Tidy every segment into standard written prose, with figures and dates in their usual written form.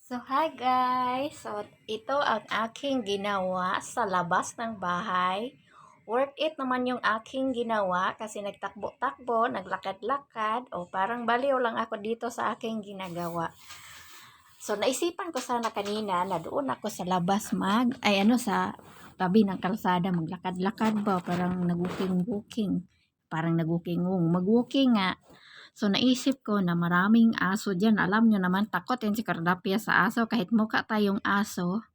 So, hi guys! So, ito ang aking ginawa sa labas ng bahay. Worth it naman yung aking ginawa kasi nagtakbo-takbo, naglakad-lakad, o parang baliw lang ako dito sa aking ginagawa. So, naisipan ko sana kanina na doon ako sa labas sa tabi ng kalsada, maglakad-lakad ba, parang nag-walking-walking. Parang mag-walking nga. So, naisip ko na maraming aso dyan. Alam nyo naman, takot yan si Cardapia sa aso. Kahit mukha tayong aso,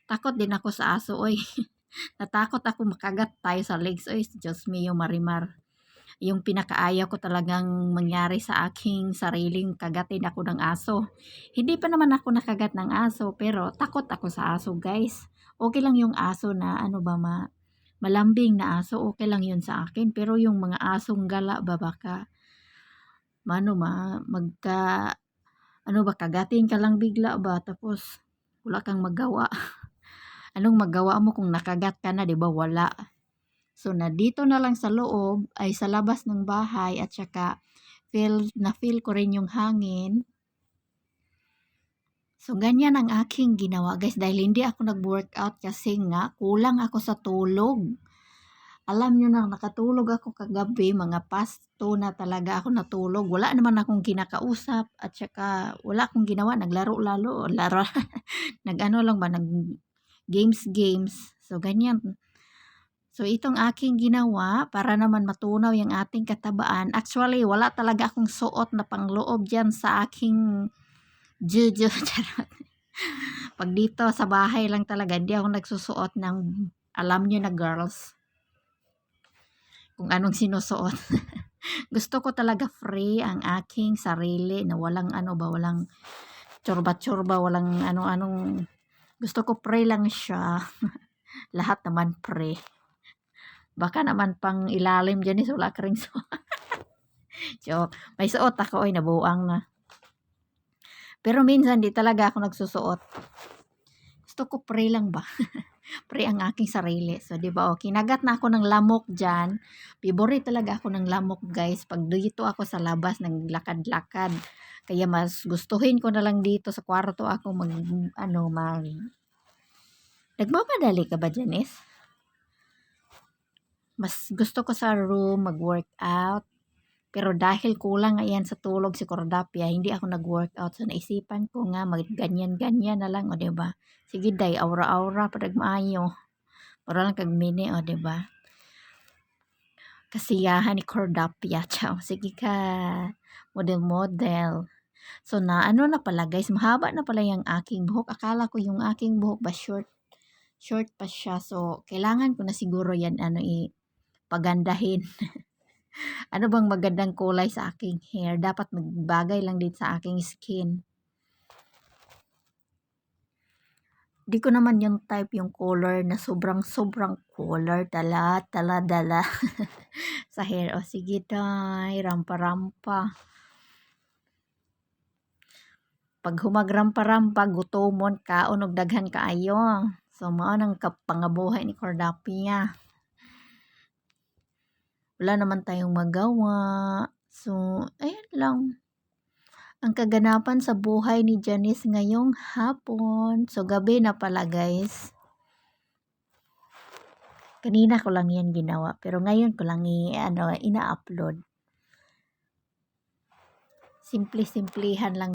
takot din ako sa aso. Oy, natakot ako makagat tayo sa legs. Oy, Diyos mio, Marimar. Yung pinakaayaw ko talagang mangyari sa aking sariling kagatin ako ng aso. Hindi pa naman ako nakagat ng aso, pero takot ako sa aso, guys. Okay lang yung aso na malambing na aso, okay lang yun sa akin. Pero yung mga asong gala ba baka kagatin ka lang bigla ba tapos wala kang magawa. Anong magawa mo kung nakagat ka na, 'di ba? Wala. So na dito na lang sa loob ay sa labas ng bahay at saka feel ko rin yung hangin. So ganyan ang aking ginawa, guys, dahil hindi ako nag-workout kasi nga kulang ako sa tulog. Alam nyo na, nakatulog ako kagabi, mga past 2 na talaga ako natulog. Wala naman akong kinakausap at saka wala akong ginawa, naglaro nag-ano lang ba, games. So, ganyan. So, itong aking ginawa para naman matunaw yung ating katabaan. Actually, wala talaga akong suot na pangloob dyan sa aking juju. Pag dito sa bahay lang talaga, hindi ako nagsusuot ng, alam nyo na girls, kung anong sinusuot. Gusto ko talaga free ang aking sarili na walang walang tsurba-tsurba, walang anong. Gusto ko free lang siya. Lahat naman free. Baka naman pang ilalim dyan wala ka ring suot. So, may suot ako, nabuang na. Pero minsan di talaga ako nagsusuot. Gusto ko free lang ba? Free ang aking sarili. So, di ba, kinagat na ako ng lamok dyan. Favorite talaga ako ng lamok, guys. Pag dito ako sa labas, naglakad-lakad. Kaya mas gustuhin ko na lang dito sa kwarto ako nagmamadali ka ba, Janice? Mas gusto ko sa room mag-workout. Pero dahil kulang nga yan sa tulog si Cordapia, hindi ako nag-workout. So, naisipan ko nga, ganyan-ganyan na lang, o diba? Sige, day, aura-aura, padag maayo. Para lang kagmini, o diba? Kasiyahan ni Cordapia. Ciao. Sige ka, model-model. So, na pala, guys, mahaba na pala yung aking buhok. Akala ko yung aking buhok ba short pa siya. So, kailangan ko na siguro yan, pagandahin. Ano bang magandang kulay sa aking hair? Dapat magbagay lang din sa aking skin. Di ko naman yung type yung color na sobrang color. Dala. Sa hair. O sige tay, rampa-rampa. Pag humagrampa-rampa, gutomon ka, o daghan kaayo. So, mao nang pangabuhay ni Cordapia. Wala naman tayong magawa. So, ayan lang ang kaganapan sa buhay ni Janice ngayong hapon. So, gabi na pala, guys. Kanina ko lang yan ginawa. Pero ngayon ko lang ina-upload. Simple-simplihan lang.